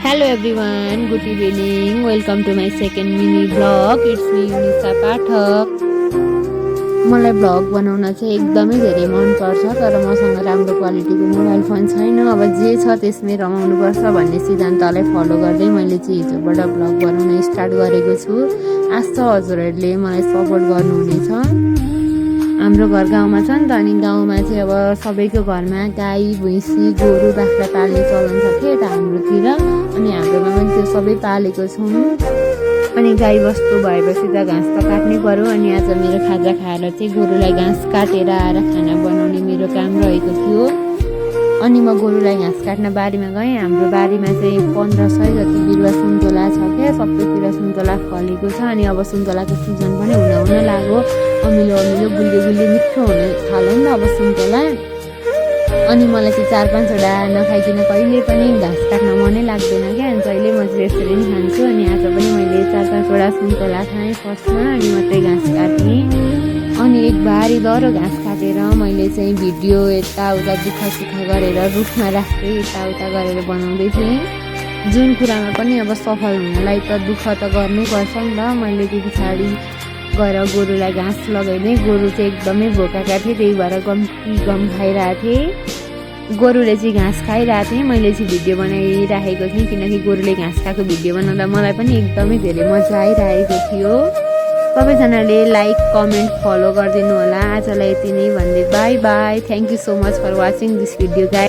Hello everyone, good evening. Welcome to my second mini vlog. It's me Unisa Pathak. मलाई vlog बनाउन चाहिँ एकदमै धेरै मन पर्छ तर मसँग राम्रो क्वालिटीको मोबाइल फोन छैन। अब जे छ त्यसमै रमाउनु पर्छ भन्ने सिद्धान्तलाई फलो गर्दै मैले चाहिँ हिजोबाट भ्लग बनाउन स्टार्ट गरेको छु। आशा छ हजुरहरूले मलाई सपोर्ट गर्नुहुनेछ। हाम्रो घर गाउँमा छ नि त, अनि गाउँमा चाहिँ अब सबैको घरमा गाई भैँसी गोरु बाख्रा पाल्ने चलन छ के त हाम्रोतिर। अनि हाम्रोमा पनि त्यो सबै पालेको छौँ। अनि गाई बस्तु भएपछि त घाँस त काट्नै पर्यो। अनि आज मेरो खाजा खाएर चाहिँ गोरुलाई घाँस काटेर आएर खाना बनाउने मेरो काम रहेको थियो। अनि म गोरुलाई घाँस काट्न बारीमा गएँ। हाम्रो बारीमा चाहिँ 1500 जति बिरुवा सुन्तोला छ क्या, सबैतिर सुन्तोला फलेको छ। अनि अब सुन्तोलाको सिजन पनि हुन लाग्यो। अमिलो अमिलो गुलियो गुलियो मिठो हुन थाल्यो नि त अब सुन्तोला। अनि मलाई चाहिँ 4-5वटा नखाइकन कहिले पनि घाँस काट्न मनै लाग्दैन क्या। अनि जहिले म चाहिँ यसरी नै खान्छु। अनि आज पनि मैले 4-5वटा सुन्तोला खाएँ फर्स्टमा, अनि मात्रै घाँस काटेँ। अनि एक भारी दह्रो घाँस काटेर मैले चाहिँ भिडियो यताउता दुःख सुख गरेर रुखमा राख्दै यताउता गरेर बनाउँदै थिएँ। जुन कुरामा पनि अब सफल हुनलाई त दुःख त गर्नै पर्छ नि त। मैले त्यो पछाडि गएर गोरुलाई घाँस लगाइदिएँ। गोरु चाहिँ एकदमै भोकाका थिए, त्यही भएर गम खाइरहेको थिएँ। गोरुले चाहिँ घाँस खाइरहेको थिएँ, मैले चाहिँ भिडियो बनाइराखेको थिएँ। किनकि गोरुले घाँस खाएको भिडियो बनाउँदा मलाई पनि एकदमै धेरै मजा आइरहेको थियो। सबैजनाले लाइक कमेन्ट फलो गरिदिनु होला। आजलाई यति नै भन्दै bye bye. Thank you so much for watching this video guys.